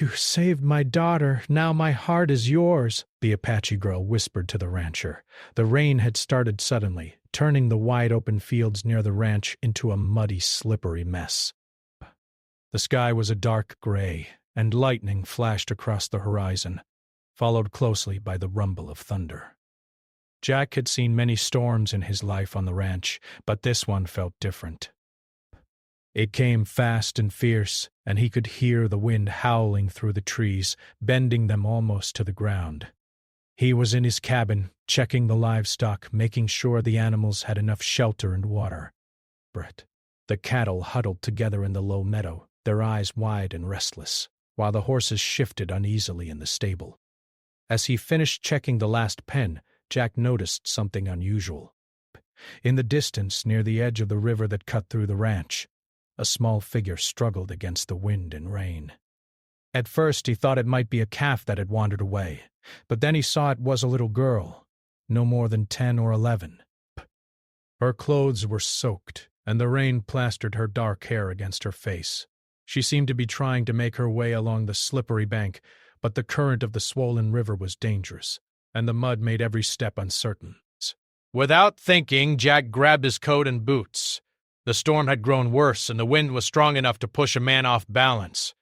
"You saved my daughter. Now my heart is yours," the Apache girl whispered to the rancher. The rain had started suddenly, turning the wide-open fields near the ranch into a muddy, slippery mess. The sky was a dark gray, and lightning flashed across the horizon, followed closely by the rumble of thunder. Jack had seen many storms in his life on the ranch, but this one felt different. It came fast and fierce, and he could hear the wind howling through the trees, bending them almost to the ground. He was in his cabin, checking the livestock, making sure the animals had enough shelter and water. The cattle huddled together in the low meadow, their eyes wide and restless, while the horses shifted uneasily in the stable. As he finished checking the last pen, Jack noticed something unusual. In the distance, near the edge of the river that cut through the ranch, a small figure struggled against the wind and rain. At first he thought it might be a calf that had wandered away, but then he saw it was a little girl, no more than 10 or 11. Her clothes were soaked, and the rain plastered her dark hair against her face. She seemed to be trying to make her way along the slippery bank, but the current of the swollen river was dangerous, and the mud made every step uncertain. Without thinking, Jack grabbed his coat and boots. The storm had grown worse, and the wind was strong enough to push a man off balance.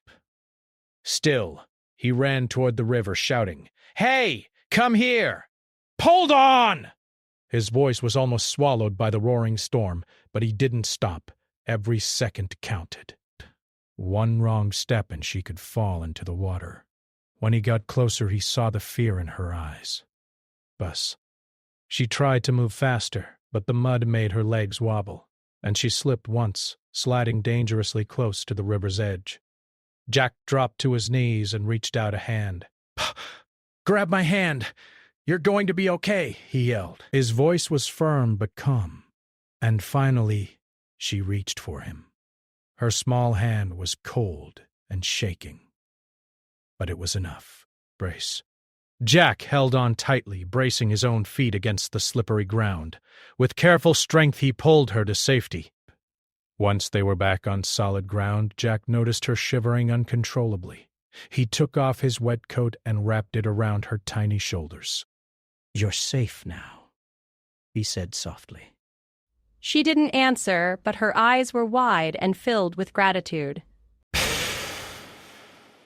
Still, he ran toward the river, shouting, "Hey, come here! Hold on!" His voice was almost swallowed by the roaring storm, but he didn't stop. Every second counted. One wrong step and she could fall into the water. When he got closer, he saw the fear in her eyes. She tried to move faster, but the mud made her legs wobble, and she slipped once, sliding dangerously close to the river's edge. Jack dropped to his knees and reached out a hand. "Grab my hand! You're going to be okay," he yelled. His voice was firm but calm, and finally she reached for him. Her small hand was cold and shaking. But it was enough. Brace. Jack held on tightly, bracing his own feet against the slippery ground. With careful strength he pulled her to safety. Once they were back on solid ground, Jack noticed her shivering uncontrollably. He took off his wet coat and wrapped it around her tiny shoulders. "You're safe now," he said softly. She didn't answer, but her eyes were wide and filled with gratitude.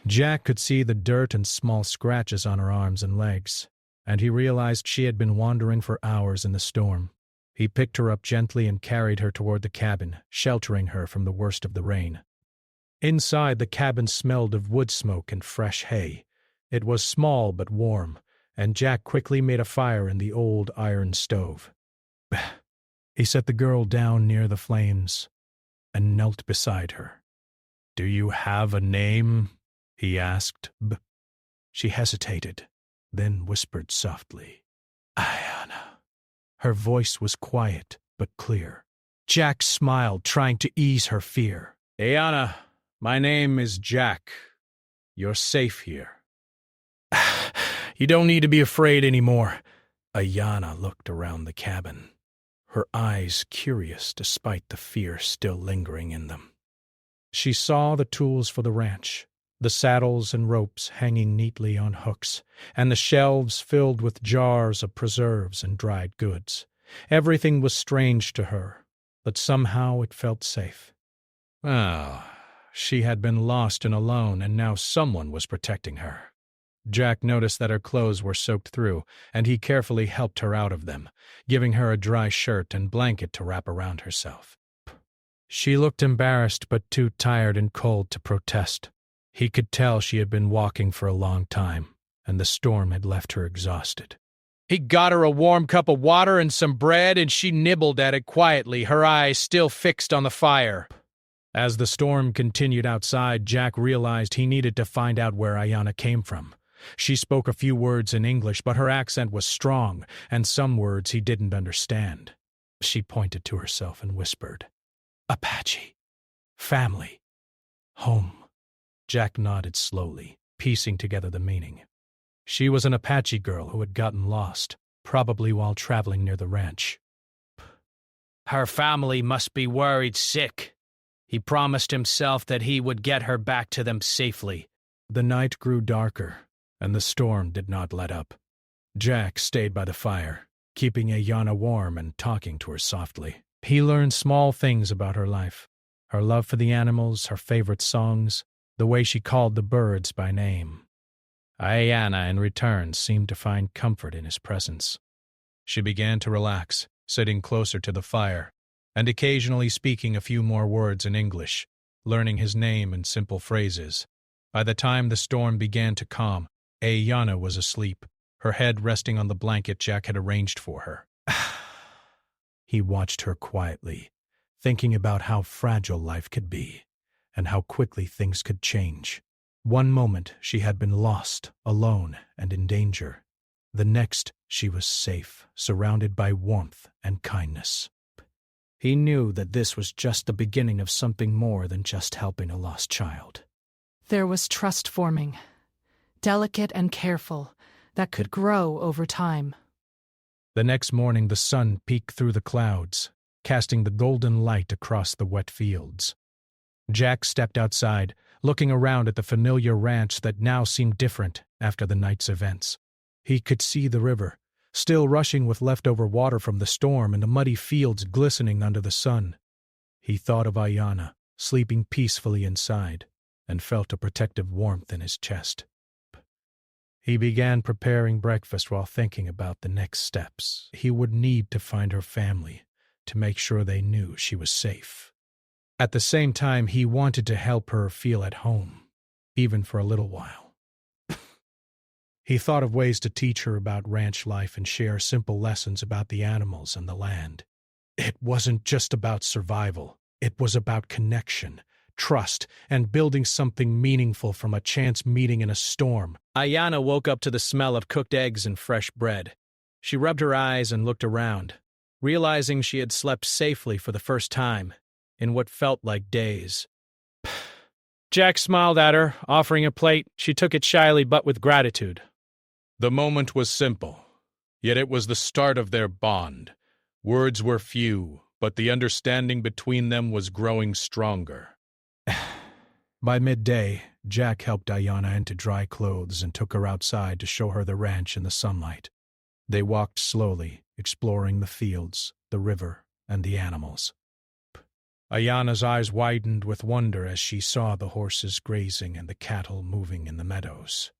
Jack could see the dirt and small scratches on her arms and legs, and he realized she had been wandering for hours in the storm. He picked her up gently and carried her toward the cabin, sheltering her from the worst of the rain. Inside, the cabin smelled of wood smoke and fresh hay. It was small but warm, and Jack quickly made a fire in the old iron stove. He set the girl down near the flames and knelt beside her. "Do you have a name?" he asked. She hesitated, then whispered softly, "Ayana." Her voice was quiet but clear. Jack smiled, trying to ease her fear. "Ayana, my name is Jack. You're safe here." "You don't need to be afraid anymore." Ayana looked around the cabin, her eyes curious despite the fear still lingering in them. She saw the tools for the ranch, the saddles and ropes hanging neatly on hooks, and the shelves filled with jars of preserves and dried goods. Everything was strange to her, but somehow it felt safe. Well, she had been lost and alone, and now someone was protecting her. Jack noticed that her clothes were soaked through, and he carefully helped her out of them, giving her a dry shirt and blanket to wrap around herself. She looked embarrassed but too tired and cold to protest. He could tell she had been walking for a long time, and the storm had left her exhausted. He got her a warm cup of water and some bread, and she nibbled at it quietly, her eyes still fixed on the fire. As the storm continued outside, Jack realized he needed to find out where Ayana came from. She spoke a few words in English, but her accent was strong, and some words he didn't understand. She pointed to herself and whispered, "Apache. Family. Home." Jack nodded slowly, piecing together the meaning. She was an Apache girl who had gotten lost, probably while traveling near the ranch. "Her family must be worried sick." He promised himself that he would get her back to them safely. The night grew darker, and the storm did not let up. Jack stayed by the fire, keeping Ayana warm and talking to her softly. He learned small things about her life, her love for the animals, her favorite songs, the way she called the birds by name. Ayana, in return, seemed to find comfort in his presence. She began to relax, sitting closer to the fire, and occasionally speaking a few more words in English, learning his name in simple phrases. By the time the storm began to calm, Ayana was asleep, her head resting on the blanket Jack had arranged for her. He watched her quietly, thinking about how fragile life could be, and how quickly things could change. One moment she had been lost, alone, and in danger. The next she was safe, surrounded by warmth and kindness. He knew that this was just the beginning of something more than just helping a lost child. There was trust forming, delicate and careful, that could grow over time. The next morning the sun peeked through the clouds, casting the golden light across the wet fields. Jack stepped outside, looking around at the familiar ranch that now seemed different after the night's events. He could see the river, still rushing with leftover water from the storm and the muddy fields glistening under the sun. He thought of Ayana, sleeping peacefully inside, and felt a protective warmth in his chest. He began preparing breakfast while thinking about the next steps. He would need to find her family, to make sure they knew she was safe. At the same time, he wanted to help her feel at home, even for a little while. He thought of ways to teach her about ranch life and share simple lessons about the animals and the land. It wasn't just about survival. It was about connection, trust, and building something meaningful from a chance meeting in a storm. Ayana woke up to the smell of cooked eggs and fresh bread. She rubbed her eyes and looked around, realizing she had slept safely for the first time, in what felt like days. Jack smiled at her, offering a plate. She took it shyly but with gratitude. The moment was simple, yet it was the start of their bond. Words were few, but the understanding between them was growing stronger. By midday, Jack helped Ayana into dry clothes and took her outside to show her the ranch in the sunlight. They walked slowly, exploring the fields, the river, and the animals. Ayana's eyes widened with wonder as she saw the horses grazing and the cattle moving in the meadows.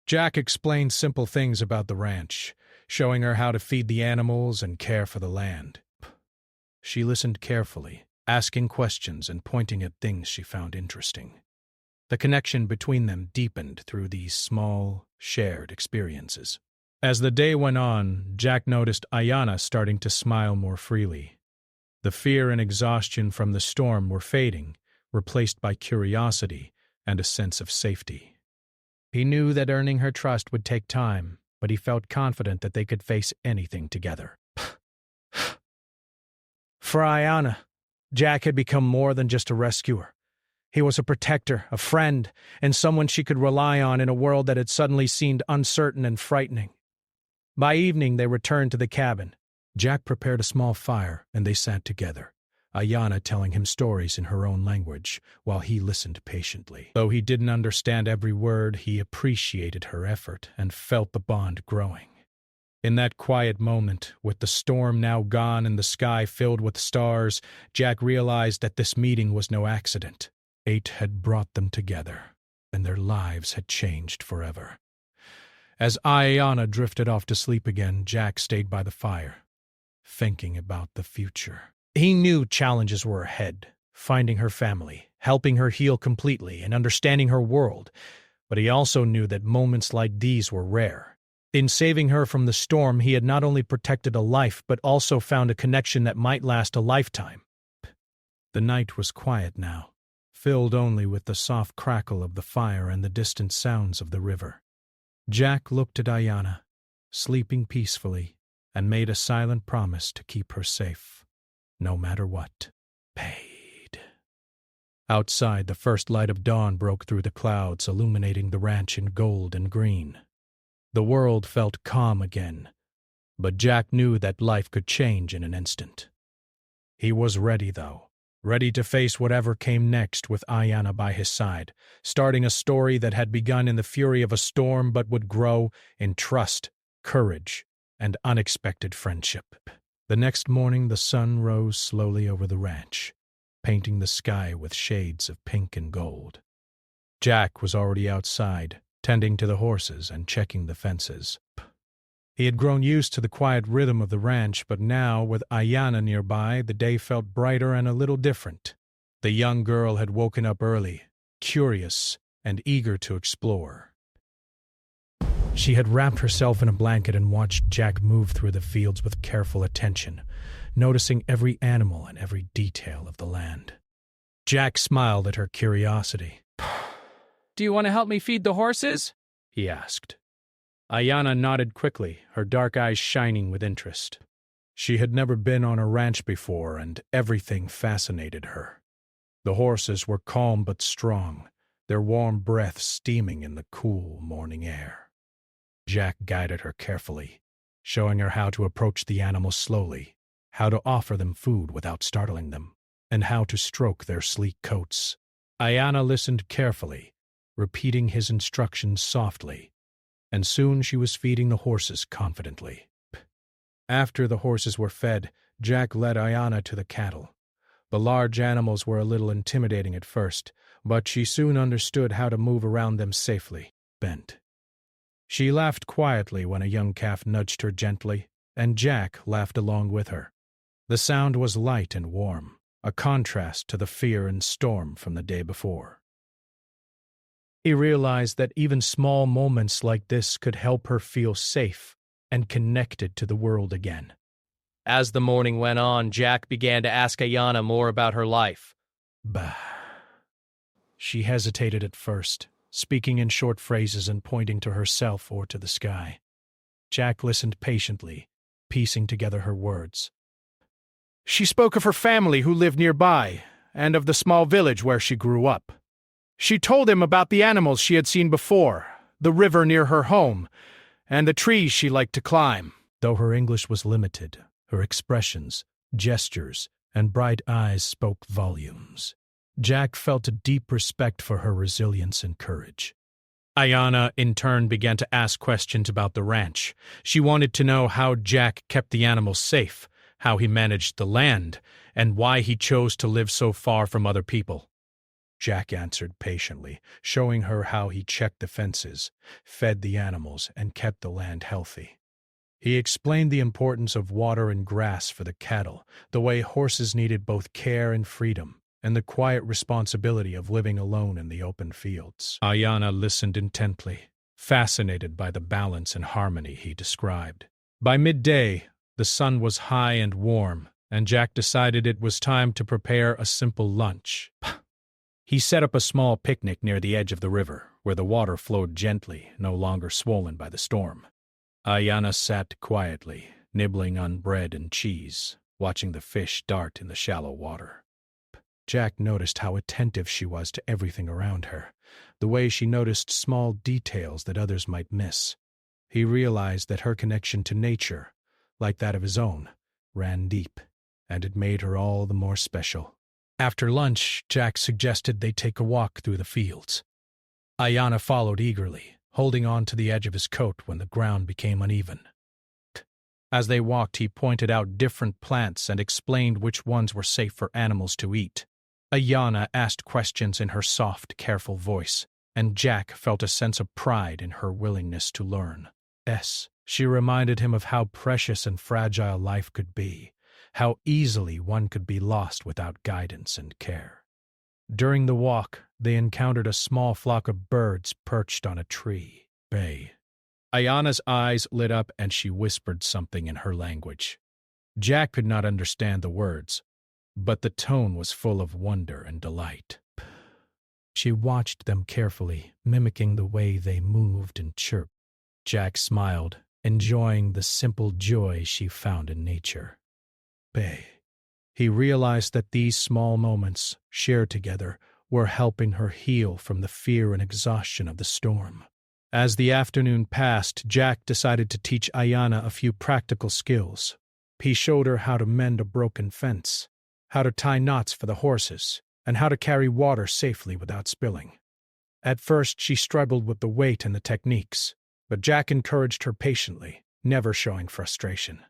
Jack explained simple things about the ranch, showing her how to feed the animals and care for the land. She listened carefully, asking questions and pointing at things she found interesting. The connection between them deepened through these small, shared experiences. As the day went on, Jack noticed Ayana starting to smile more freely. The fear and exhaustion from the storm were fading, replaced by curiosity and a sense of safety. He knew that earning her trust would take time, but he felt confident that they could face anything together. For Ayana, Jack had become more than just a rescuer. He was a protector, a friend, and someone she could rely on in a world that had suddenly seemed uncertain and frightening. By evening, they returned to the cabin. Jack prepared a small fire, and they sat together, Ayana telling him stories in her own language, while he listened patiently. Though he didn't understand every word, he appreciated her effort and felt the bond growing. In that quiet moment, with the storm now gone and the sky filled with stars, Jack realized that this meeting was no accident. Fate had brought them together, and their lives had changed forever. As Ayana drifted off to sleep again, Jack stayed by the fire, thinking about the future. He knew challenges were ahead, finding her family, helping her heal completely, and understanding her world, but he also knew that moments like these were rare. In saving her from the storm, he had not only protected a life, but also found a connection that might last a lifetime. The night was quiet now, filled only with the soft crackle of the fire and the distant sounds of the river. Jack looked at Ayana, sleeping peacefully, and made a silent promise to keep her safe, no matter what. Paid. Outside, the first light of dawn broke through the clouds, illuminating the ranch in gold and green. The world felt calm again, but Jack knew that life could change in an instant. He was ready, though, ready to face whatever came next with Ayana by his side, starting a story that had begun in the fury of a storm but would grow in trust, courage, and unexpected friendship. The next morning the sun rose slowly over the ranch, painting the sky with shades of pink and gold. Jack was already outside, tending to the horses and checking the fences. He had grown used to the quiet rhythm of the ranch, but now, with Ayana nearby, the day felt brighter and a little different. The young girl had woken up early, curious and eager to explore. She had wrapped herself in a blanket and watched Jack move through the fields with careful attention, noticing every animal and every detail of the land. Jack smiled at her curiosity. "Do you want to help me feed the horses?" he asked. Ayana nodded quickly, her dark eyes shining with interest. She had never been on a ranch before, and everything fascinated her. The horses were calm but strong, their warm breath steaming in the cool morning air. Jack guided her carefully, showing her how to approach the animals slowly, how to offer them food without startling them, and how to stroke their sleek coats. Ayana listened carefully, repeating his instructions softly, and soon she was feeding the horses confidently. After the horses were fed, Jack led Ayana to the cattle. The large animals were a little intimidating at first, but she soon understood how to move around them safely. Bent. She laughed quietly when a young calf nudged her gently, and Jack laughed along with her. The sound was light and warm, a contrast to the fear and storm from the day before. He realized that even small moments like this could help her feel safe and connected to the world again. As the morning went on, Jack began to ask Ayana more about her life. Bah. She hesitated at first, speaking in short phrases and pointing to herself or to the sky. Jack listened patiently, piecing together her words. She spoke of her family who lived nearby, and of the small village where she grew up. She told him about the animals she had seen before, the river near her home, and the trees she liked to climb. Though her English was limited, her expressions, gestures, and bright eyes spoke volumes. Jack felt a deep respect for her resilience and courage. Ayana, in turn, began to ask questions about the ranch. She wanted to know how Jack kept the animals safe, how he managed the land, and why he chose to live so far from other people. Jack answered patiently, showing her how he checked the fences, fed the animals, and kept the land healthy. He explained the importance of water and grass for the cattle, the way horses needed both care and freedom, and the quiet responsibility of living alone in the open fields. Ayana listened intently, fascinated by the balance and harmony he described. By midday, the sun was high and warm, and Jack decided it was time to prepare a simple lunch. He set up a small picnic near the edge of the river, where the water flowed gently, no longer swollen by the storm. Ayana sat quietly, nibbling on bread and cheese, watching the fish dart in the shallow water. Jack noticed how attentive she was to everything around her, the way she noticed small details that others might miss. He realized that her connection to nature, like that of his own, ran deep, and it made her all the more special. After lunch, Jack suggested they take a walk through the fields. Ayana followed eagerly, holding on to the edge of his coat when the ground became uneven. As they walked, he pointed out different plants and explained which ones were safe for animals to eat. Ayana asked questions in her soft, careful voice, and Jack felt a sense of pride in her willingness to learn. She reminded him of how precious and fragile life could be, how easily one could be lost without guidance and care. During the walk, they encountered a small flock of birds perched on a tree. Bay. Ayana's eyes lit up and she whispered something in her language. Jack could not understand the words, but the tone was full of wonder and delight. She watched them carefully, mimicking the way they moved and chirped. Jack smiled, enjoying the simple joy she found in nature. He realized that these small moments, shared together, were helping her heal from the fear and exhaustion of the storm. As the afternoon passed, Jack decided to teach Ayana a few practical skills. He showed her how to mend a broken fence, how to tie knots for the horses, and how to carry water safely without spilling. At first, she struggled with the weight and the techniques, but Jack encouraged her patiently, never showing frustration.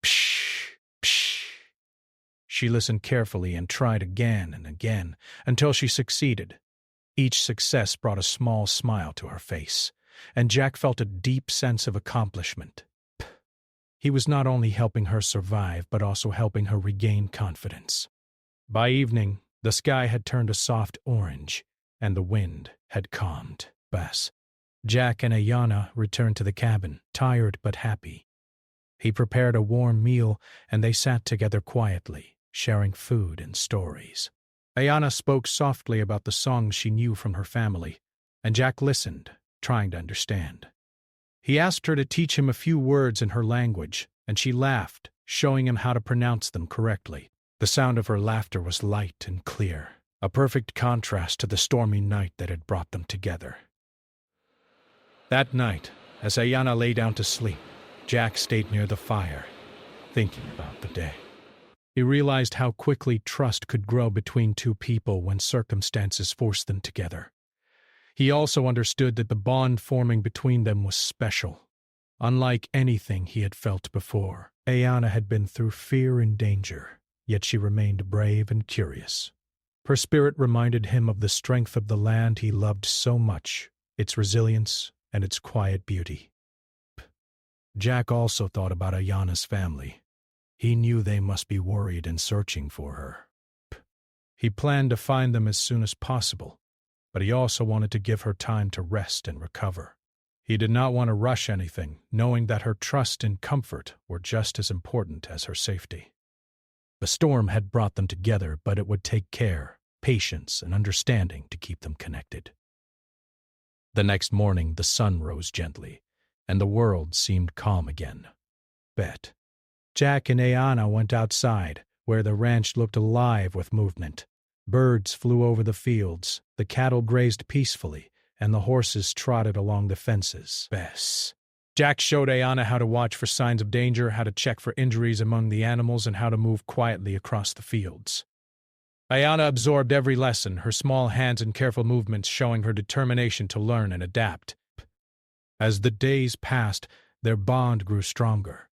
Psh, psh. She listened carefully and tried again and again until she succeeded. Each success brought a small smile to her face, and Jack felt a deep sense of accomplishment. He was not only helping her survive, but also helping her regain confidence. By evening, the sky had turned a soft orange, and the wind had calmed. Bess. Jack and Ayana returned to the cabin, tired but happy. He prepared a warm meal, and they sat together quietly, sharing food and stories. Ayana spoke softly about the songs she knew from her family, and Jack listened, trying to understand. He asked her to teach him a few words in her language, and she laughed, showing him how to pronounce them correctly. The sound of her laughter was light and clear, a perfect contrast to the stormy night that had brought them together. That night, as Ayana lay down to sleep, Jack stayed near the fire, thinking about the day. He realized how quickly trust could grow between two people when circumstances forced them together. He also understood that the bond forming between them was special. Unlike anything he had felt before, Ayana had been through fear and danger, yet she remained brave and curious. Her spirit reminded him of the strength of the land he loved so much, its resilience and its quiet beauty. Jack also thought about Ayana's family. He knew they must be worried and searching for her. He planned to find them as soon as possible, but he also wanted to give her time to rest and recover. He did not want to rush anything, knowing that her trust and comfort were just as important as her safety. The storm had brought them together, but it would take care, patience, and understanding to keep them connected. The next morning, the sun rose gently, and the world seemed calm again. Bet. Jack and Ayana went outside, where the ranch looked alive with movement. Birds flew over the fields, the cattle grazed peacefully, and the horses trotted along the fences. Bess. Jack showed Ayana how to watch for signs of danger, how to check for injuries among the animals, and how to move quietly across the fields. Ayana absorbed every lesson, her small hands and careful movements showing her determination to learn and adapt. As the days passed, their bond grew stronger.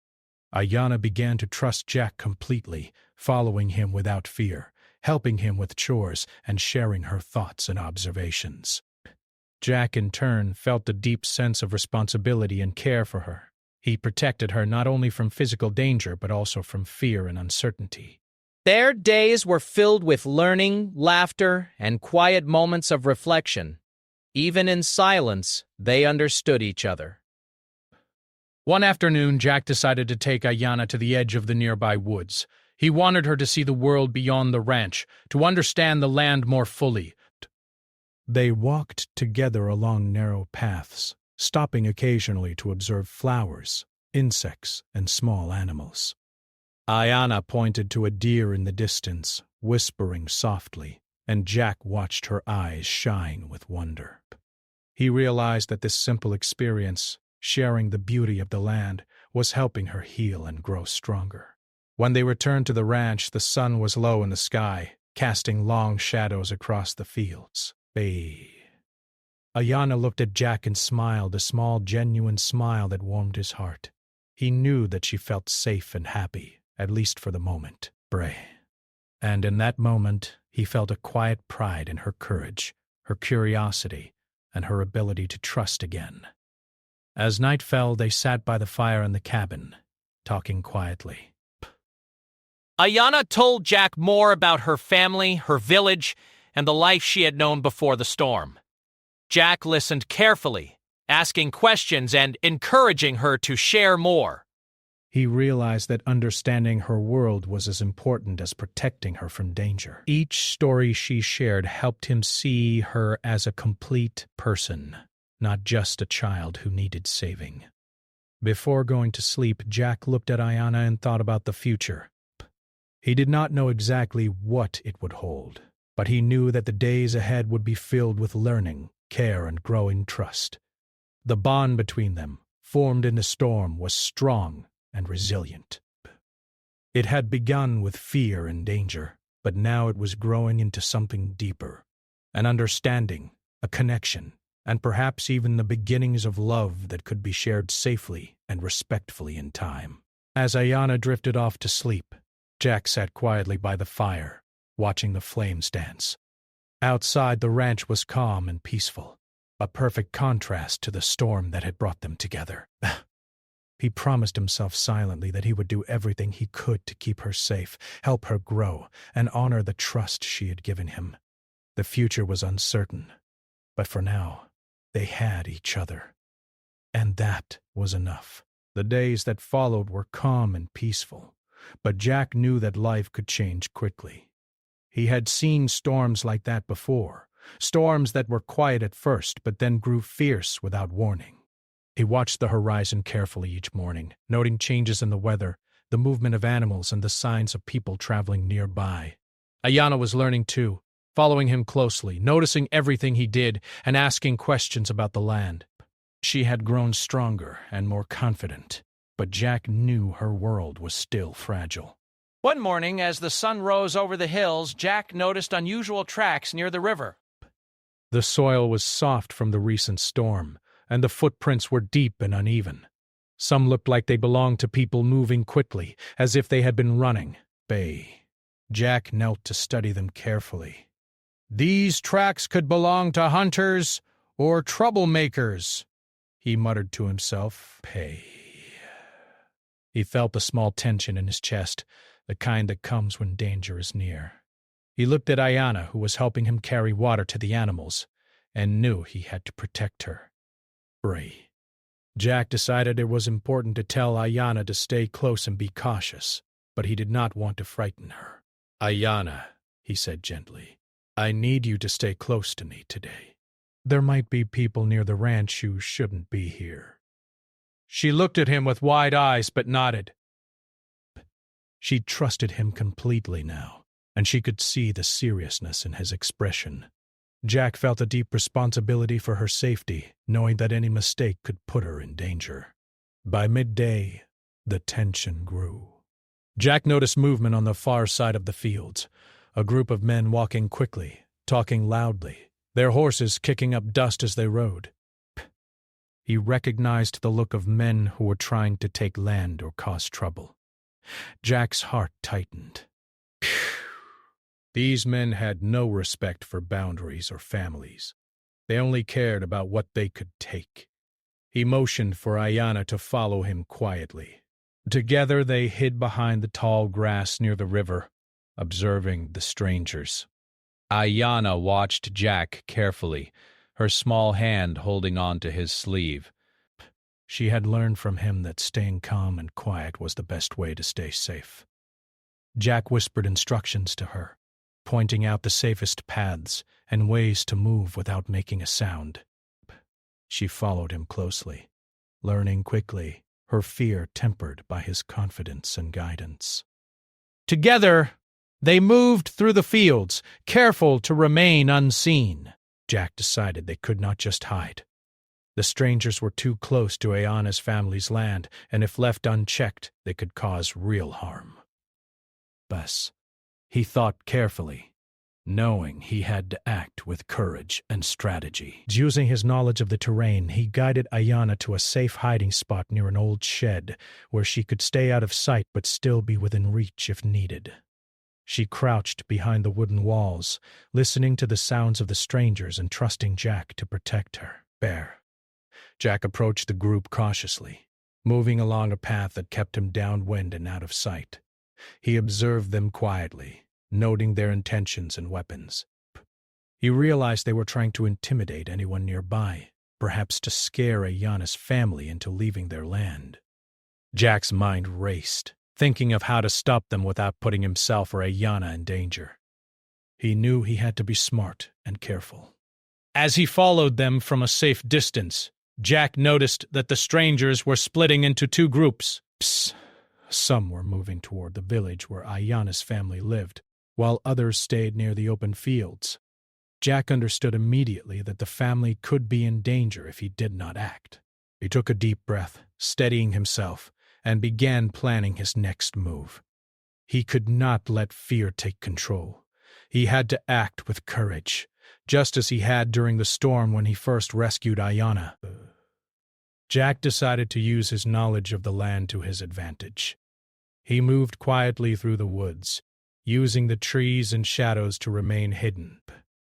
Ayana began to trust Jack completely, following him without fear, helping him with chores, and sharing her thoughts and observations. Jack, in turn, felt a deep sense of responsibility and care for her. He protected her not only from physical danger, but also from fear and uncertainty. Their days were filled with learning, laughter, and quiet moments of reflection. Even in silence, they understood each other. One afternoon, Jack decided to take Ayana to the edge of the nearby woods. He wanted her to see the world beyond the ranch, to understand the land more fully. They walked together along narrow paths, stopping occasionally to observe flowers, insects, and small animals. Ayana pointed to a deer in the distance, whispering softly, and Jack watched her eyes shine with wonder. He realized that this simple experience, sharing the beauty of the land, was helping her heal and grow stronger. When they returned to the ranch, the sun was low in the sky, casting long shadows across the fields. Ayana looked at Jack and smiled, a small, genuine smile that warmed his heart. He knew that she felt safe and happy, at least for the moment. And in that moment, he felt a quiet pride in her courage, her curiosity, and her ability to trust again. As night fell, they sat by the fire in the cabin, talking quietly. Ayana told Jack more about her family, her village, and the life she had known before the storm. Jack listened carefully, asking questions and encouraging her to share more. He realized that understanding her world was as important as protecting her from danger. Each story she shared helped him see her as a complete person, not just a child who needed saving. Before going to sleep, Jack looked at Ayana and thought about the future. He did not know exactly what it would hold, but he knew that the days ahead would be filled with learning, care, and growing trust. The bond between them, formed in the storm, was strong and resilient. It had begun with fear and danger, but now it was growing into something deeper, an understanding, a connection, and perhaps even the beginnings of love that could be shared safely and respectfully in time. As Ayanna drifted off to sleep, Jack sat quietly by the fire, watching the flames dance. Outside, the ranch was calm and peaceful, a perfect contrast to the storm that had brought them together. He promised himself silently that he would do everything he could to keep her safe, help her grow, and honor the trust she had given him. The future was uncertain, but for now, they had each other. And that was enough. The days that followed were calm and peaceful, but Jack knew that life could change quickly. He had seen storms like that before, storms that were quiet at first but then grew fierce without warning. He watched the horizon carefully each morning, noting changes in the weather, the movement of animals, and the signs of people traveling nearby. Ayanna was learning too, following him closely, noticing everything he did, and asking questions about the land. She had grown stronger and more confident, but Jack knew her world was still fragile. One morning, as the sun rose over the hills, Jack noticed unusual tracks near the river. The soil was soft from the recent storm, and the footprints were deep and uneven. Some looked like they belonged to people moving quickly, as if they had been running. Jack knelt to study them carefully. "These tracks could belong to hunters or troublemakers," he muttered to himself. He felt a small tension in his chest, the kind that comes when danger is near. He looked at Ayanna, who was helping him carry water to the animals, and knew he had to protect her. Jack decided it was important to tell Ayanna to stay close and be cautious, but he did not want to frighten her. "Ayanna," he said gently, "I need you to stay close to me today. There might be people near the ranch who shouldn't be here." She looked at him with wide eyes but nodded. She trusted him completely now, and she could see the seriousness in his expression. Jack felt a deep responsibility for her safety, knowing that any mistake could put her in danger. By midday, the tension grew. Jack noticed movement on the far side of the fields, a group of men walking quickly, talking loudly, their horses kicking up dust as they rode. He recognized the look of men who were trying to take land or cause trouble. Jack's heart tightened. These men had no respect for boundaries or families. They only cared about what they could take. He motioned for Ayanna to follow him quietly. Together they hid behind the tall grass near the river, observing the strangers. Ayanna watched Jack carefully, her small hand holding on to his sleeve. She had learned from him that staying calm and quiet was the best way to stay safe. Jack whispered instructions to her, pointing out the safest paths and ways to move without making a sound. She followed him closely, learning quickly, her fear tempered by his confidence and guidance. Together, they moved through the fields, careful to remain unseen. Jack decided they could not just hide. The strangers were too close to Ayanna's family's land, and if left unchecked, they could cause real harm. Thus, he thought carefully, knowing he had to act with courage and strategy. Using his knowledge of the terrain, he guided Ayanna to a safe hiding spot near an old shed, where she could stay out of sight but still be within reach if needed. She crouched behind the wooden walls, listening to the sounds of the strangers and trusting Jack to protect her. Jack approached the group cautiously, moving along a path that kept him downwind and out of sight. He observed them quietly, noting their intentions and weapons. He realized they were trying to intimidate anyone nearby, perhaps to scare Ayanna's family into leaving their land. Jack's mind raced, thinking of how to stop them without putting himself or Ayanna in danger. He knew he had to be smart and careful. As he followed them from a safe distance, Jack noticed that the strangers were splitting into two groups. Some were moving toward the village where Ayanna's family lived, while others stayed near the open fields. Jack understood immediately that the family could be in danger if he did not act. He took a deep breath, steadying himself, and began planning his next move. He could not let fear take control. He had to act with courage, just as he had during the storm when he first rescued Ayanna. Jack decided to use his knowledge of the land to his advantage. He moved quietly through the woods, using the trees and shadows to remain hidden.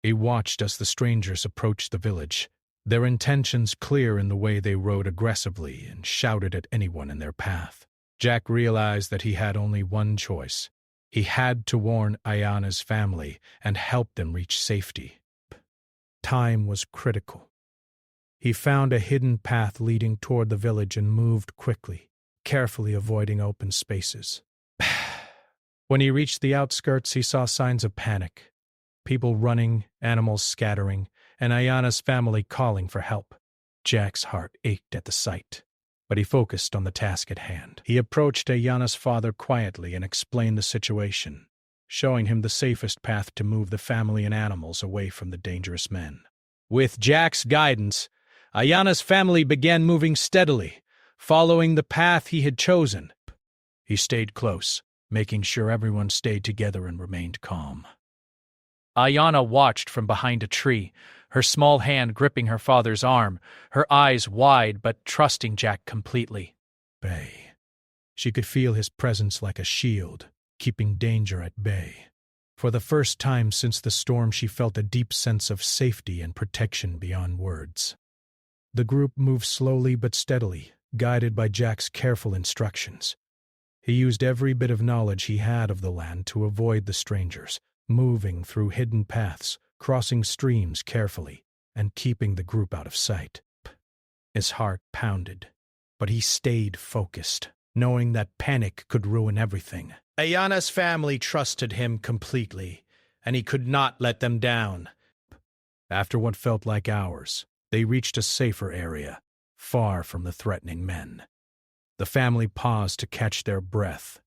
He watched as the strangers approached the village, their intentions clear in the way they rode aggressively and shouted at anyone in their path. Jack realized that he had only one choice. He had to warn Ayanna's family and help them reach safety. Time was critical. He found a hidden path leading toward the village and moved quickly, carefully avoiding open spaces. When he reached the outskirts, he saw signs of panic. People running, animals scattering, and Ayanna's family calling for help. Jack's heart ached at the sight, but he focused on the task at hand. He approached Ayanna's father quietly and explained the situation, showing him the safest path to move the family and animals away from the dangerous men. With Jack's guidance, Ayanna's family began moving steadily, following the path he had chosen. He stayed close, making sure everyone stayed together and remained calm. Ayanna watched from behind a tree, her small hand gripping her father's arm, her eyes wide but trusting Jack completely. Bay. She could feel his presence like a shield, keeping danger at bay. For the first time since the storm, she felt a deep sense of safety and protection beyond words. The group moved slowly but steadily, guided by Jack's careful instructions. He used every bit of knowledge he had of the land to avoid the strangers, moving through hidden paths, crossing streams carefully, and keeping the group out of sight. His heart pounded, but he stayed focused, knowing that panic could ruin everything. Ayanna's family trusted him completely, and he could not let them down. After what felt like hours, they reached a safer area, far from the threatening men. The family paused to catch their breath,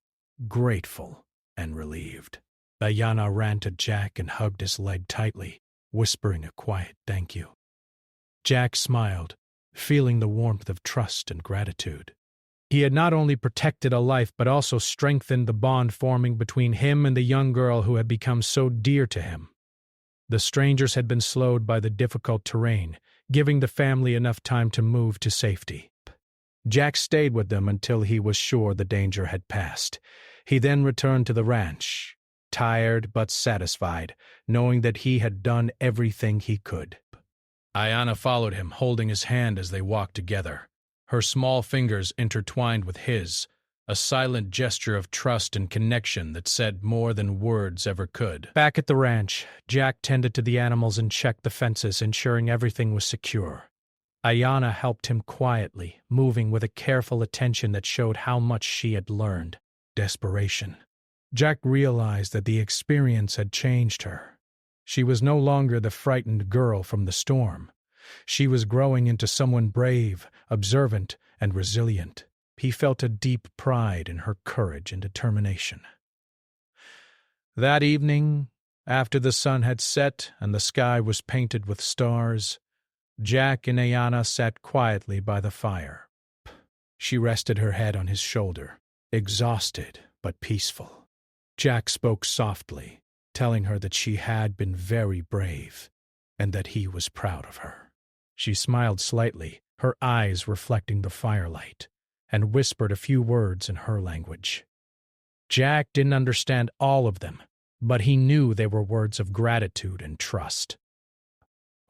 grateful and relieved. Ayanna ran to Jack and hugged his leg tightly, whispering a quiet thank you. Jack smiled, feeling the warmth of trust and gratitude. He had not only protected a life but also strengthened the bond forming between him and the young girl who had become so dear to him. The strangers had been slowed by the difficult terrain, giving the family enough time to move to safety. Jack stayed with them until he was sure the danger had passed. He then returned to the ranch, tired but satisfied, knowing that he had done everything he could. Ayanna followed him, holding his hand as they walked together, her small fingers intertwined with his, a silent gesture of trust and connection that said more than words ever could. Back at the ranch, Jack tended to the animals and checked the fences, ensuring everything was secure. Ayanna helped him quietly, moving with a careful attention that showed how much she had learned. Desperation. Jack realized that the experience had changed her. She was no longer the frightened girl from the storm. She was growing into someone brave, observant, and resilient. He felt a deep pride in her courage and determination. That evening, after the sun had set and the sky was painted with stars, Jack and Ayanna sat quietly by the fire. She rested her head on his shoulder, exhausted but peaceful. Jack spoke softly, telling her that she had been very brave and that he was proud of her. She smiled slightly, her eyes reflecting the firelight, and whispered a few words in her language. Jack didn't understand all of them, but he knew they were words of gratitude and trust.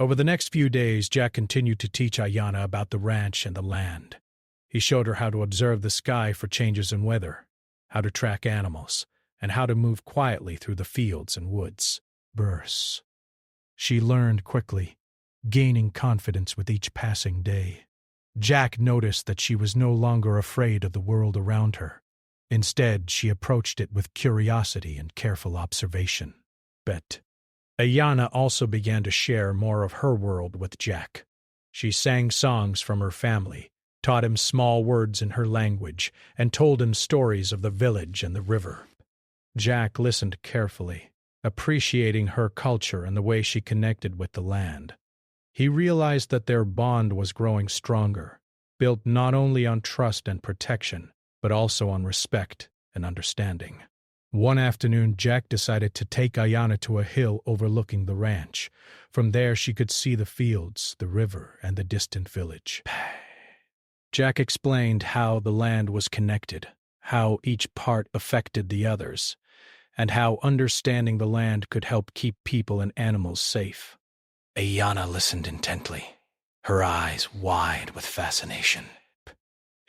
Over the next few days, Jack continued to teach Ayanna about the ranch and the land. He showed her how to observe the sky for changes in weather, how to track animals, and how to move quietly through the fields and woods. Bursts. She learned quickly, gaining confidence with each passing day. Jack noticed that she was no longer afraid of the world around her. Instead, she approached it with curiosity and careful observation. But Ayanna also began to share more of her world with Jack. She sang songs from her family, taught him small words in her language, and told him stories of the village and the river. Jack listened carefully, appreciating her culture and the way she connected with the land. He realized that their bond was growing stronger, built not only on trust and protection, but also on respect and understanding. One afternoon, Jack decided to take Ayana to a hill overlooking the ranch. From there, she could see the fields, the river, and the distant village. Jack explained how the land was connected, how each part affected the others, and how understanding the land could help keep people and animals safe. Ayana listened intently, her eyes wide with fascination.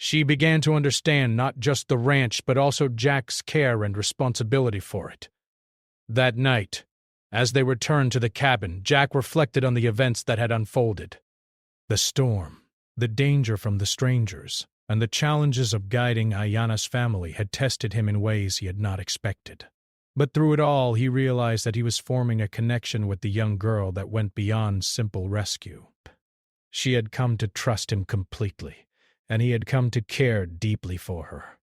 She began to understand not just the ranch, but also Jack's care and responsibility for it. That night, as they returned to the cabin, Jack reflected on the events that had unfolded. The storm, the danger from the strangers, and the challenges of guiding Ayana's family had tested him in ways he had not expected. But through it all, he realized that he was forming a connection with the young girl that went beyond simple rescue. She had come to trust him completely, and he had come to care deeply for her.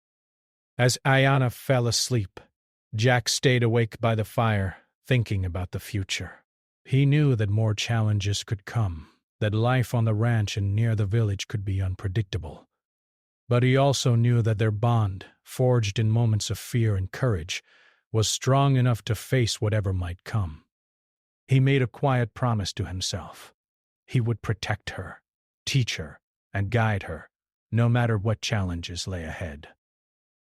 As Ayana fell asleep, Jack stayed awake by the fire, thinking about the future. He knew that more challenges could come, that life on the ranch and near the village could be unpredictable. But he also knew that their bond, forged in moments of fear and courage, was strong enough to face whatever might come. He made a quiet promise to himself. He would protect her, teach her, and guide her, no matter what challenges lay ahead.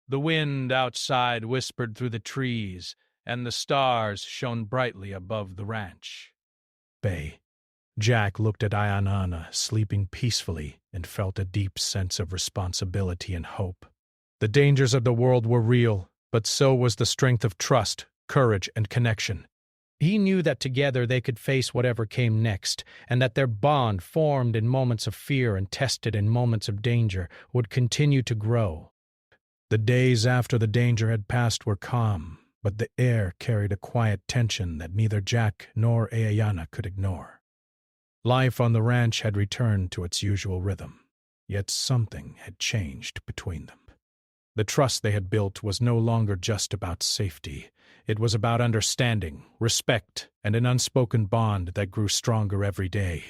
The wind outside whispered through the trees, and the stars shone brightly above the ranch. Jack looked at Ayana sleeping peacefully and felt a deep sense of responsibility and hope. The dangers of the world were real, but so was the strength of trust, courage, and connection. He knew that together they could face whatever came next, and that their bond, formed in moments of fear and tested in moments of danger, would continue to grow. The days after the danger had passed were calm, but the air carried a quiet tension that neither Jack nor Ayana could ignore. Life on the ranch had returned to its usual rhythm, yet something had changed between them. The trust they had built was no longer just about safety. It was about understanding, respect, and an unspoken bond that grew stronger every day.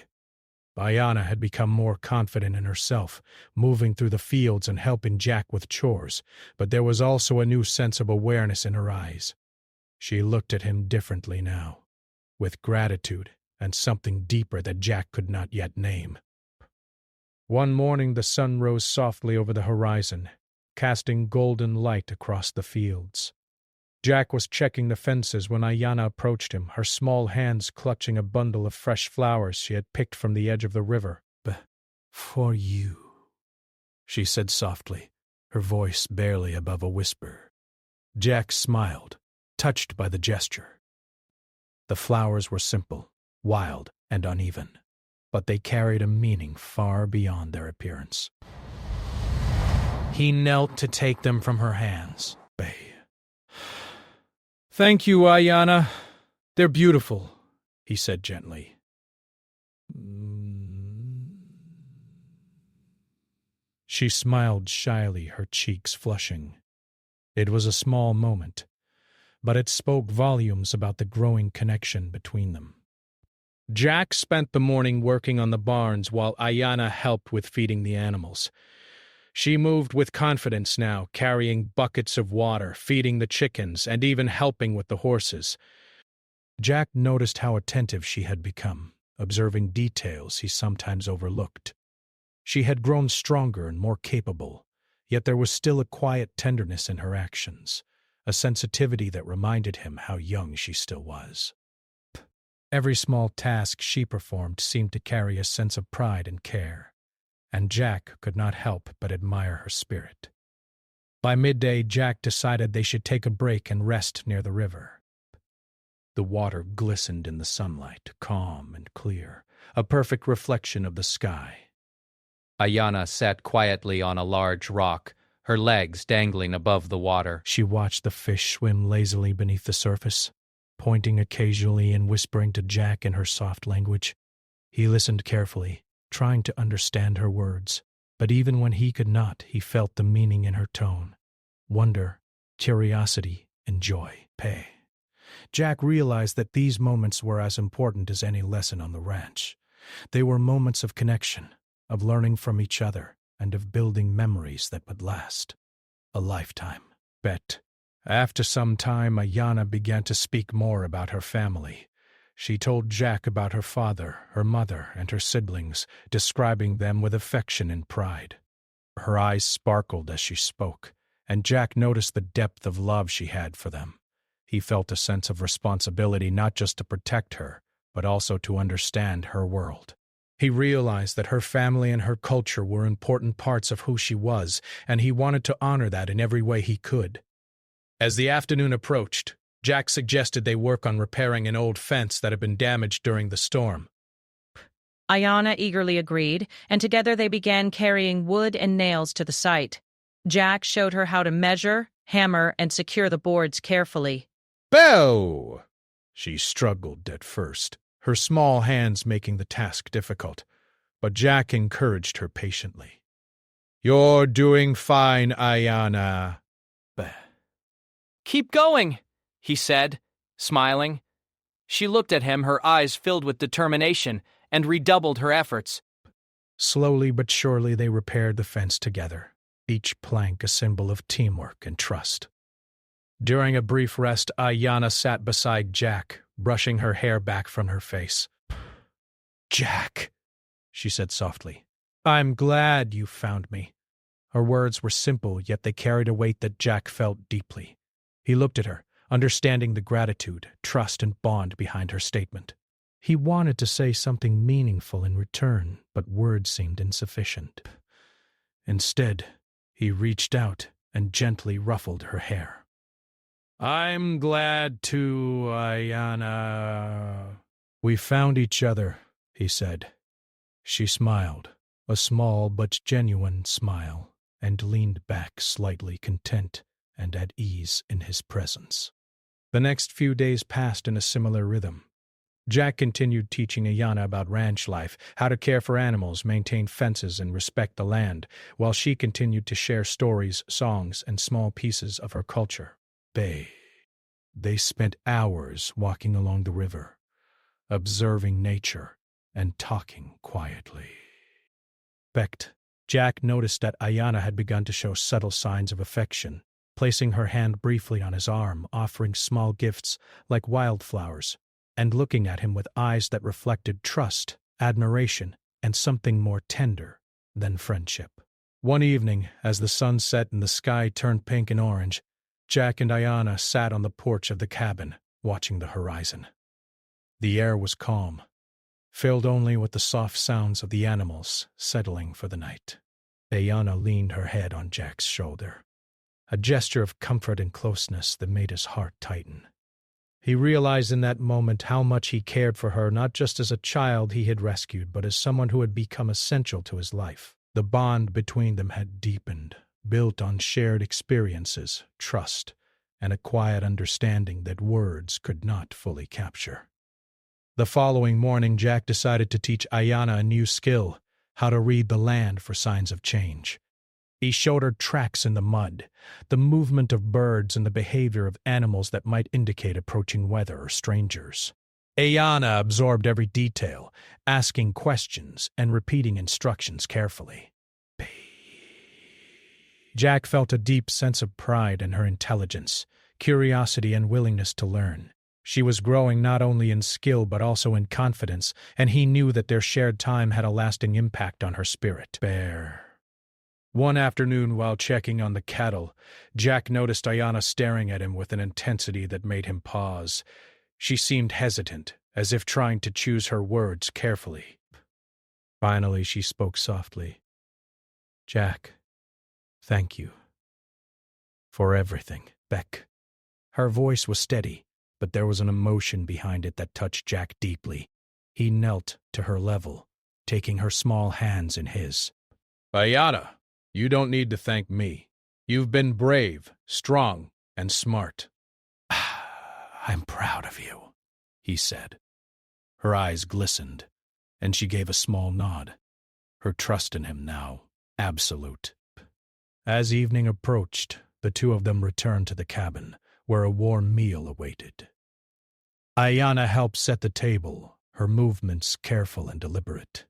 Ayana had become more confident in herself, moving through the fields and helping Jack with chores, but there was also a new sense of awareness in her eyes. She looked at him differently now, with gratitude and something deeper that Jack could not yet name. One morning the sun rose softly over the horizon, casting golden light across the fields. Jack was checking the fences when Ayana approached him, her small hands clutching a bundle of fresh flowers she had picked from the edge of the river. "For you," she said softly, her voice barely above a whisper. Jack smiled, touched by the gesture. The flowers were simple, wild, and uneven, but they carried a meaning far beyond their appearance. He knelt to take them from her hands. "Thank you, Ayana. They're beautiful," he said gently. She smiled shyly, her cheeks flushing. It was a small moment, but it spoke volumes about the growing connection between them. Jack spent the morning working on the barns while Ayana helped with feeding the animals. She moved with confidence now, carrying buckets of water, feeding the chickens, and even helping with the horses. Jack noticed how attentive she had become, observing details he sometimes overlooked. She had grown stronger and more capable, yet there was still a quiet tenderness in her actions, a sensitivity that reminded him how young she still was. Every small task she performed seemed to carry a sense of pride and care, and Jack could not help but admire her spirit. By midday, Jack decided they should take a break and rest near the river. The water glistened in the sunlight, calm and clear, a perfect reflection of the sky. Ayana sat quietly on a large rock, her legs dangling above the water. She watched the fish swim lazily beneath the surface, pointing occasionally and whispering to Jack in her soft language. He listened carefully, trying to understand her words, but even when he could not, he felt the meaning in her tone. Wonder, curiosity, and joy. Jack realized that these moments were as important as any lesson on the ranch. They were moments of connection, of learning from each other, and of building memories that would last a lifetime. After some time, Ayana began to speak more about her family. She told Jack about her father, her mother, and her siblings, describing them with affection and pride. Her eyes sparkled as she spoke, and Jack noticed the depth of love she had for them. He felt a sense of responsibility not just to protect her, but also to understand her world. He realized that her family and her culture were important parts of who she was, and he wanted to honor that in every way he could. As the afternoon approached, Jack suggested they work on repairing an old fence that had been damaged during the storm. Ayana eagerly agreed, and together they began carrying wood and nails to the site. Jack showed her how to measure, hammer, and secure the boards carefully. "Bow!" She struggled at first, her small hands making the task difficult, but Jack encouraged her patiently. "You're doing fine, Ayana." "Keep going," he said, smiling. She looked at him, her eyes filled with determination, and redoubled her efforts. Slowly but surely they repaired the fence together, each plank a symbol of teamwork and trust. During a brief rest, Ayana sat beside Jack, brushing her hair back from her face. "Jack," she said softly, "I'm glad you found me." Her words were simple, yet they carried a weight that Jack felt deeply. He looked at her, understanding the gratitude, trust, and bond behind her statement. He wanted to say something meaningful in return, but words seemed insufficient. Instead, he reached out and gently ruffled her hair. "I'm glad to, Ayana." "We found each other," he said. She smiled, a small but genuine smile, and leaned back slightly content and at ease in his presence. The next few days passed in a similar rhythm. Jack continued teaching Ayana about ranch life, how to care for animals, maintain fences, and respect the land, while she continued to share stories, songs, and small pieces of her culture. They spent hours walking along the river, observing nature and talking quietly. Jack noticed that Ayana had begun to show subtle signs of affection, placing her hand briefly on his arm, offering small gifts like wildflowers, and looking at him with eyes that reflected trust, admiration, and something more tender than friendship. One evening, as the sun set and the sky turned pink and orange, Jack and Ayana sat on the porch of the cabin, watching the horizon. The air was calm, filled only with the soft sounds of the animals settling for the night. Ayana leaned her head on Jack's shoulder, a gesture of comfort and closeness that made his heart tighten. He realized in that moment how much he cared for her, not just as a child he had rescued, but as someone who had become essential to his life. The bond between them had deepened, built on shared experiences, trust, and a quiet understanding that words could not fully capture. The following morning, Jack decided to teach Ayana a new skill, how to read the land for signs of change. He showed her tracks in the mud, the movement of birds, and the behavior of animals that might indicate approaching weather or strangers. Ayana absorbed every detail, asking questions and repeating instructions carefully. Jack felt a deep sense of pride in her intelligence, curiosity, and willingness to learn. She was growing not only in skill but also in confidence, and he knew that their shared time had a lasting impact on her spirit. One afternoon, while checking on the cattle, Jack noticed Ayana staring at him with an intensity that made him pause. She seemed hesitant, as if trying to choose her words carefully. Finally, she spoke softly. "Jack, thank you for everything." Her voice was steady, but there was an emotion behind it that touched Jack deeply. He knelt to her level, taking her small hands in his. "Ayana, you don't need to thank me. You've been brave, strong, and smart." "I'm proud of you," he said. Her eyes glistened, and she gave a small nod, her trust in him now absolute. As evening approached, the two of them returned to the cabin, where a warm meal awaited. Ayana helped set the table, her movements careful and deliberate.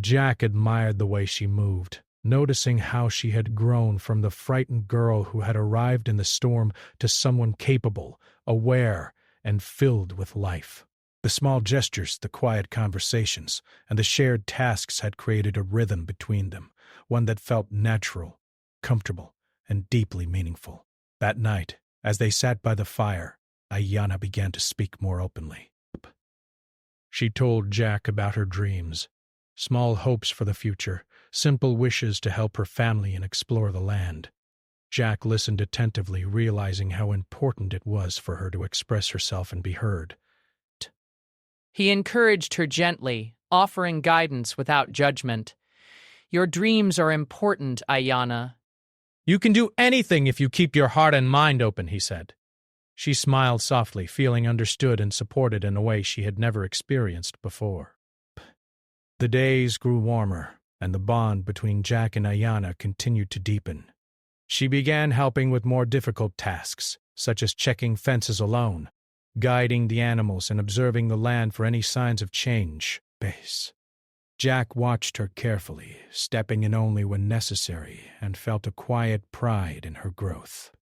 Jack admired the way she moved, noticing how she had grown from the frightened girl who had arrived in the storm to someone capable, aware, and filled with life. The small gestures, the quiet conversations, and the shared tasks had created a rhythm between them, one that felt natural, comfortable, and deeply meaningful. That night, as they sat by the fire, Ayanna began to speak more openly. She told Jack about her dreams, small hopes for the future, simple wishes to help her family and explore the land. Jack listened attentively, realizing how important it was for her to express herself and be heard. He encouraged her gently, offering guidance without judgment. Your dreams are important, Ayanna. You can do anything if you keep your heart and mind open, he said. She smiled softly, feeling understood and supported in a way she had never experienced before. The days grew warmer, and the bond between Jack and Ayanna continued to deepen. She began helping with more difficult tasks, such as checking fences alone, guiding the animals and observing the land for any signs of change. Jack watched her carefully, stepping in only when necessary, and felt a quiet pride in her growth.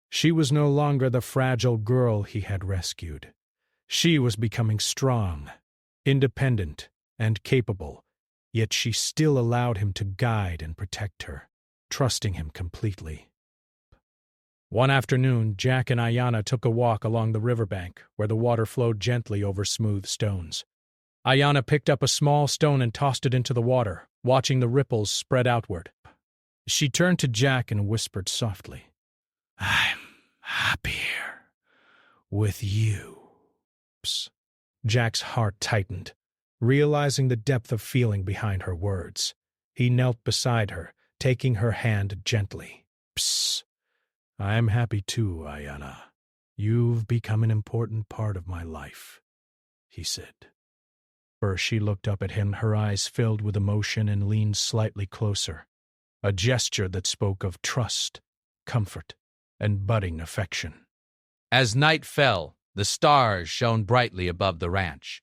She was no longer the fragile girl he had rescued. She was becoming strong, independent, and capable, yet she still allowed him to guide and protect her, trusting him completely. One afternoon, Jack and Ayanna took a walk along the riverbank, where the water flowed gently over smooth stones. Ayanna picked up a small stone and tossed it into the water, watching the ripples spread outward. She turned to Jack and whispered softly, "I'm happier with you." Jack's heart tightened, realizing the depth of feeling behind her words. He knelt beside her, taking her hand gently. "I'm happy too, Ayanna. You've become an important part of my life," he said. First she looked up at him, her eyes filled with emotion, and leaned slightly closer, a gesture that spoke of trust, comfort, and budding affection. As night fell, the stars shone brightly above the ranch.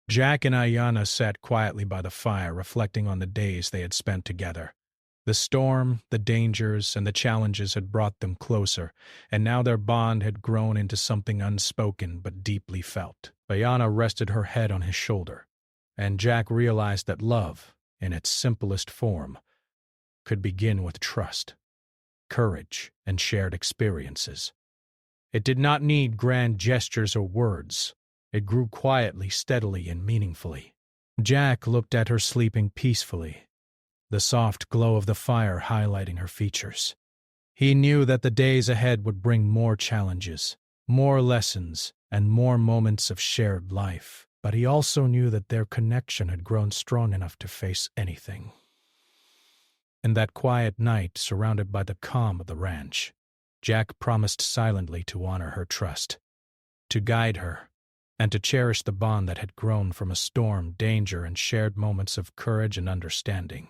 Jack and Ayanna sat quietly by the fire, reflecting on the days they had spent together. The storm, the dangers, and the challenges had brought them closer, and now their bond had grown into something unspoken but deeply felt. Ayanna rested her head on his shoulder, and Jack realized that love, in its simplest form, could begin with trust, courage, and shared experiences. It did not need grand gestures or words. It grew quietly, steadily, and meaningfully. Jack looked at her sleeping peacefully, the soft glow of the fire highlighting her features. He knew that the days ahead would bring more challenges, more lessons, and more moments of shared life, but he also knew that their connection had grown strong enough to face anything. In that quiet night, surrounded by the calm of the ranch, Jack promised silently to honor her trust, to guide her, and to cherish the bond that had grown from a storm, danger, and shared moments of courage and understanding.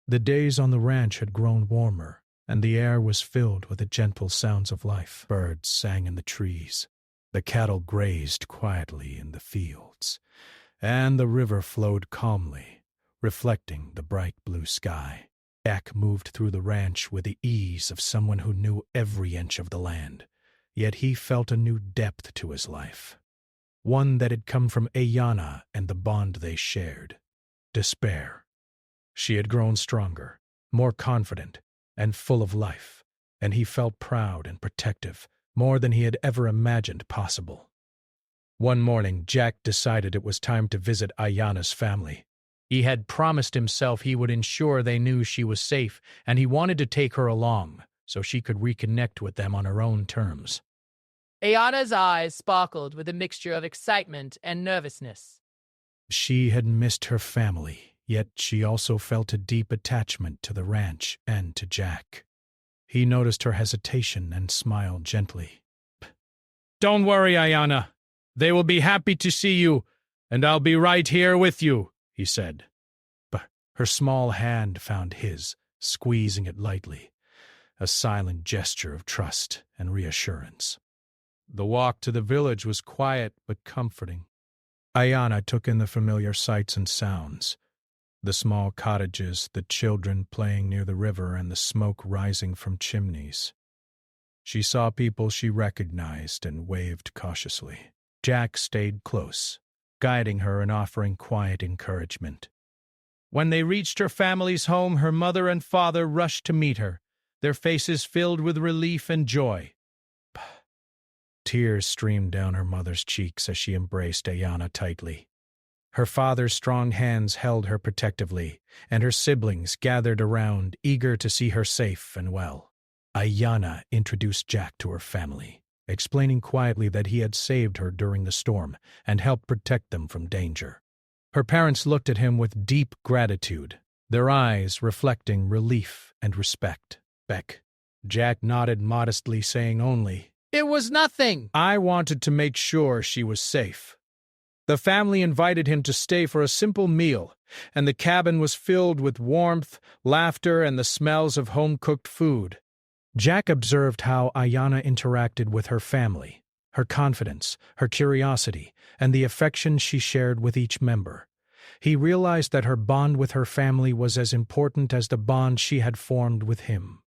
The days on the ranch had grown warmer, and the air was filled with the gentle sounds of life. Birds sang in the trees, the cattle grazed quietly in the fields, and the river flowed calmly, reflecting the bright blue sky. Jack moved through the ranch with the ease of someone who knew every inch of the land, yet he felt a new depth to his life, one that had come from Ayanna and the bond they shared. Despair. She had grown stronger, more confident, and full of life, and he felt proud and protective, more than he had ever imagined possible. One morning, Jack decided it was time to visit Ayanna's family. He had promised himself he would ensure they knew she was safe, and he wanted to take her along, so she could reconnect with them on her own terms. Ayanna's eyes sparkled with a mixture of excitement and nervousness. She had missed her family, yet she also felt a deep attachment to the ranch and to Jack. He noticed her hesitation and smiled gently. "Don't worry, Ayanna. They will be happy to see you, and I'll be right here with you," he said. But her small hand found his, squeezing it lightly, a silent gesture of trust and reassurance. The walk to the village was quiet but comforting. Ayanna took in the familiar sights and sounds. The small cottages, the children playing near the river, and the smoke rising from chimneys. She saw people she recognized and waved cautiously. Jack stayed close, guiding her and offering quiet encouragement. When they reached her family's home, her mother and father rushed to meet her, their faces filled with relief and joy. Tears streamed down her mother's cheeks as she embraced Ayana tightly. Her father's strong hands held her protectively, and her siblings gathered around, eager to see her safe and well. Ayana introduced Jack to her family, explaining quietly that he had saved her during the storm and helped protect them from danger. Her parents looked at him with deep gratitude, their eyes reflecting relief and respect. Jack nodded modestly, saying only, It was nothing. "I wanted to make sure she was safe." The family invited him to stay for a simple meal, and the cabin was filled with warmth, laughter, and the smells of home-cooked food. Jack observed how Ayana interacted with her family, her confidence, her curiosity, and the affection she shared with each member. He realized that her bond with her family was as important as the bond she had formed with him.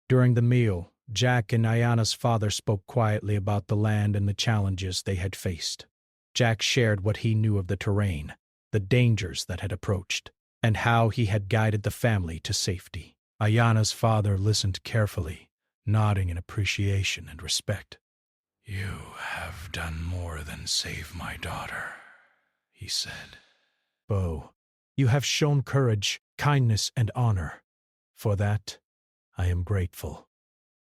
During the meal, Jack and Ayana's father spoke quietly about the land and the challenges they had faced. Jack shared what he knew of the terrain, the dangers that had approached, and how he had guided the family to safety. Ayana's father listened carefully, nodding in appreciation and respect. "You have done more than save my daughter," he said. "Bo, you have shown courage, kindness, and honor. For that, I am grateful."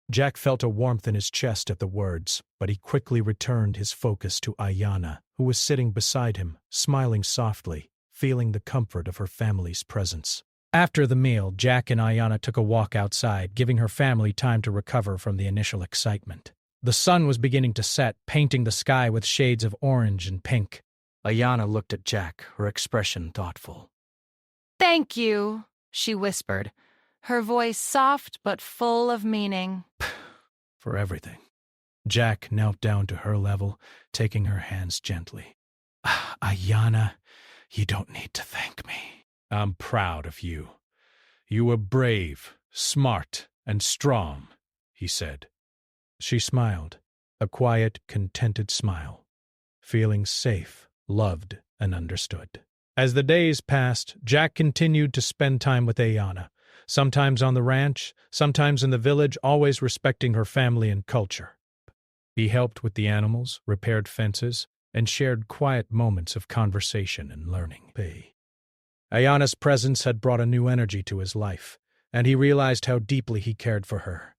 Jack felt a warmth in his chest at the words, but he quickly returned his focus to Ayana, who was sitting beside him, smiling softly, feeling the comfort of her family's presence. After the meal, Jack and Ayana took a walk outside, giving her family time to recover from the initial excitement. The sun was beginning to set, painting the sky with shades of orange and pink. Ayana looked at Jack, her expression thoughtful. "Thank you," she whispered, her voice soft but full of meaning. "For everything." Jack knelt down to her level, taking her hands gently. "Ayana, you don't need to thank me. I'm proud of you. You were brave, smart, and strong," he said. She smiled, a quiet, contented smile, feeling safe, loved, and understood. As the days passed, Jack continued to spend time with Ayana, sometimes on the ranch, sometimes in the village, always respecting her family and culture. He helped with the animals, repaired fences, and shared quiet moments of conversation and learning. Ayana's presence had brought a new energy to his life, and he realized how deeply he cared for her.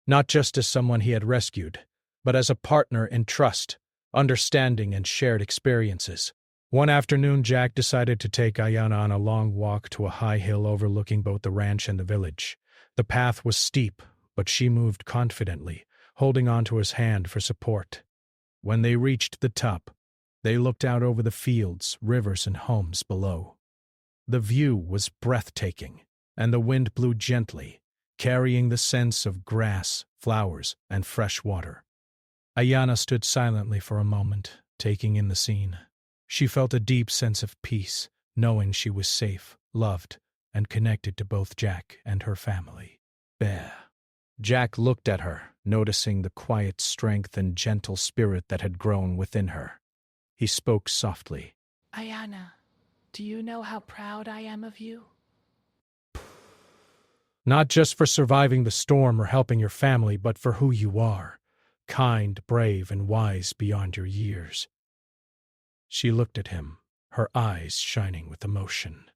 Not just as someone he had rescued, but as a partner in trust, understanding, and shared experiences. One afternoon, Jack decided to take Ayana on a long walk to a high hill overlooking both the ranch and the village. The path was steep, but she moved confidently, holding onto his hand for support. When they reached the top, they looked out over the fields, rivers, and homes below. The view was breathtaking, and the wind blew gently, carrying the scents of grass, flowers, and fresh water. Ayana stood silently for a moment, taking in the scene. She felt a deep sense of peace, knowing she was safe, loved, and connected to both Jack and her family. Jack looked at her, noticing the quiet strength and gentle spirit that had grown within her. He spoke softly. Ayana, do you know how proud I am of you? Not just for surviving the storm or helping your family, but for who you are, kind, brave, and wise beyond your years. She looked at him, her eyes shining with emotion.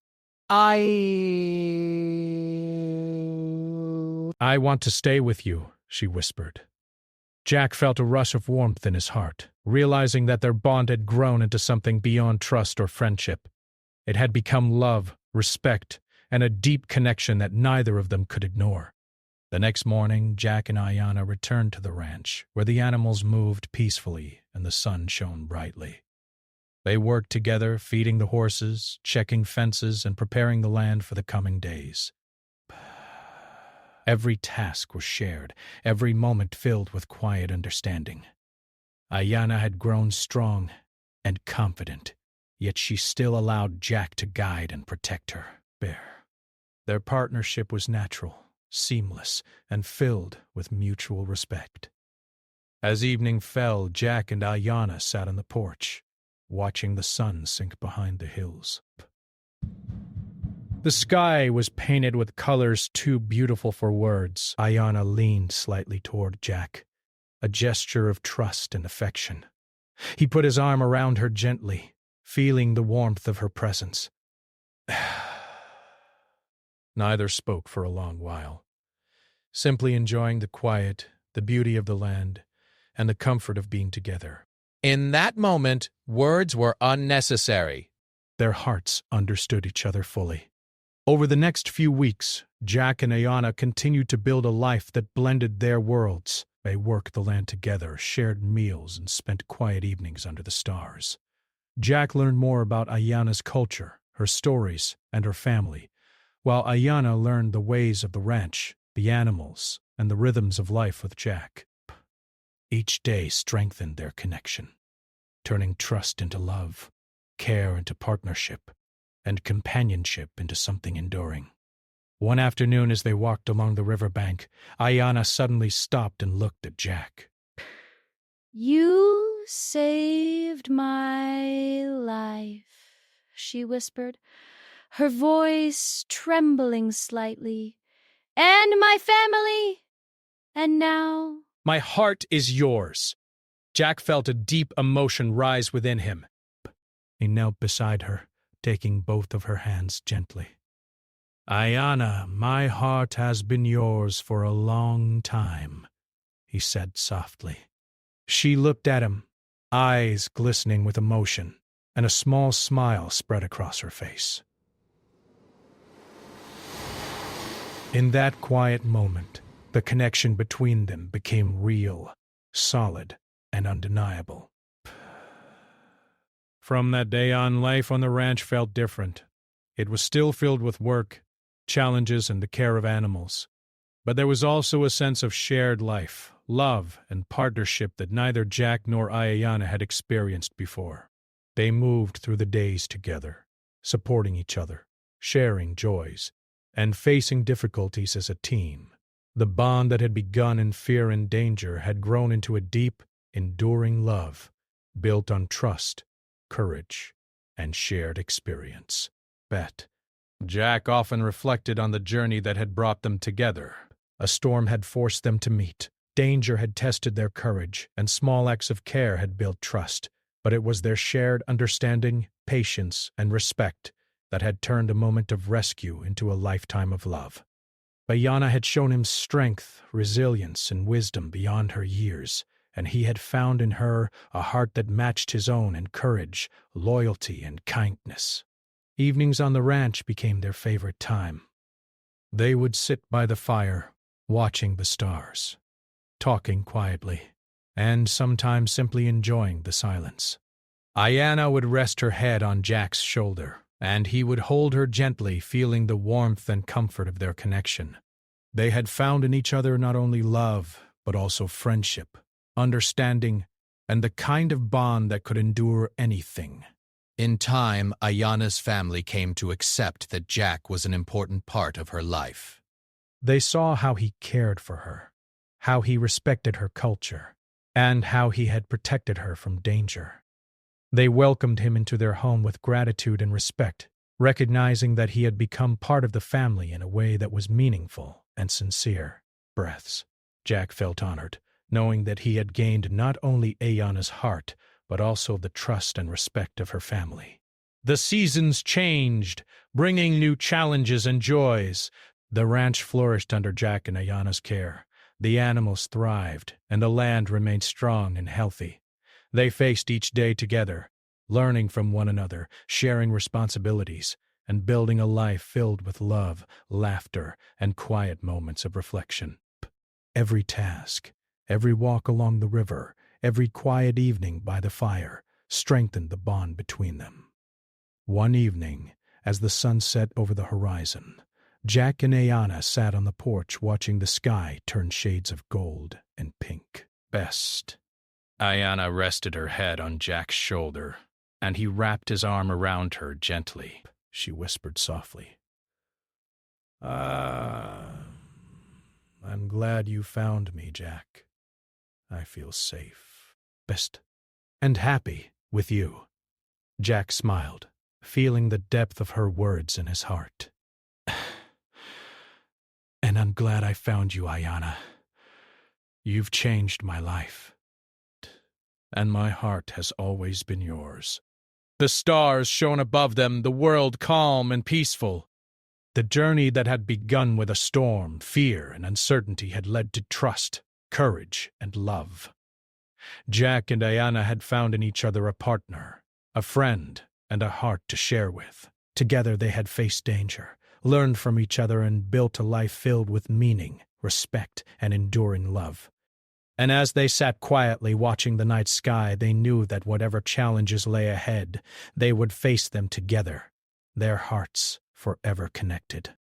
I want to stay with you," she whispered. Jack felt a rush of warmth in his heart, realizing that their bond had grown into something beyond trust or friendship. It had become love, respect, and a deep connection that neither of them could ignore. The next morning, Jack and Ayana returned to the ranch, where the animals moved peacefully and the sun shone brightly. They worked together, feeding the horses, checking fences, and preparing the land for the coming days. Every task was shared, every moment filled with quiet understanding. Ayana had grown strong and confident, yet she still allowed Jack to guide and protect her. Their partnership was natural, seamless, and filled with mutual respect. As evening fell, Jack and Ayana sat on the porch, watching the sun sink behind the hills. The sky was painted with colors too beautiful for words. Ayana leaned slightly toward Jack, a gesture of trust and affection. He put his arm around her gently, feeling the warmth of her presence. Neither spoke for a long while, simply enjoying the quiet, the beauty of the land, and the comfort of being together. In that moment, words were unnecessary. Their hearts understood each other fully. Over the next few weeks, Jack and Ayana continued to build a life that blended their worlds. They worked the land together, shared meals, and spent quiet evenings under the stars. Jack learned more about Ayana's culture, her stories, and her family, while Ayana learned the ways of the ranch, the animals, and the rhythms of life with Jack. Each day strengthened their connection, turning trust into love, care into partnership, and companionship into something enduring. One afternoon, as they walked along the riverbank, Ayana suddenly stopped and looked at Jack. "You saved my life," she whispered, her voice trembling slightly. "And my family. And now—" "My heart is yours." Jack felt a deep emotion rise within him. He knelt beside her, taking both of her hands gently. "Ayana, my heart has been yours for a long time," he said softly. She looked at him, eyes glistening with emotion, and a small smile spread across her face. In that quiet moment, the connection between them became real, solid, and undeniable. From that day on, life on the ranch felt different. It was still filled with work, challenges, and the care of animals. But there was also a sense of shared life, love, and partnership that neither Jack nor Ayana had experienced before. They moved through the days together, supporting each other, sharing joys, and facing difficulties as a team. The bond that had begun in fear and danger had grown into a deep, enduring love, built on trust, courage, and shared experience. Jack often reflected on the journey that had brought them together. A storm had forced them to meet. Danger had tested their courage, and small acts of care had built trust. But it was their shared understanding, patience, and respect that had turned a moment of rescue into a lifetime of love. Ayana had shown him strength, resilience, and wisdom beyond her years, and he had found in her a heart that matched his own in courage, loyalty, and kindness. Evenings on the ranch became their favorite time. They would sit by the fire, watching the stars, talking quietly, and sometimes simply enjoying the silence. Ayana would rest her head on Jack's shoulder, and he would hold her gently, feeling the warmth and comfort of their connection. They had found in each other not only love, but also friendship, understanding, and the kind of bond that could endure anything. In time, Ayana's family came to accept that Jack was an important part of her life. They saw how he cared for her, how he respected her culture, and how he had protected her from danger. They welcomed him into their home with gratitude and respect, recognizing that he had become part of the family in a way that was meaningful and sincere. Jack felt honored, knowing that he had gained not only Ayana's heart, but also the trust and respect of her family. The seasons changed, bringing new challenges and joys. The ranch flourished under Jack and Ayana's care. The animals thrived, and the land remained strong and healthy. They faced each day together, learning from one another, sharing responsibilities, and building a life filled with love, laughter, and quiet moments of reflection. Every task, every walk along the river, every quiet evening by the fire strengthened the bond between them. One evening, as the sun set over the horizon, Jack and Ayana sat on the porch watching the sky turn shades of gold and pink. Ayana rested her head on Jack's shoulder, and he wrapped his arm around her gently. She whispered softly. I'm glad you found me, Jack. I feel safe, best, and happy with you. Jack smiled, feeling the depth of her words in his heart. And I'm glad I found you, Ayana. You've changed my life, and my heart has always been yours. The stars shone above them, the world calm and peaceful. The journey that had begun with a storm, fear, and uncertainty had led to trust, courage, and love. Jack and Ayana had found in each other a partner, a friend, and a heart to share with. Together they had faced danger, learned from each other, and built a life filled with meaning, respect, and enduring love. And as they sat quietly watching the night sky, they knew that whatever challenges lay ahead, they would face them together, their hearts forever connected.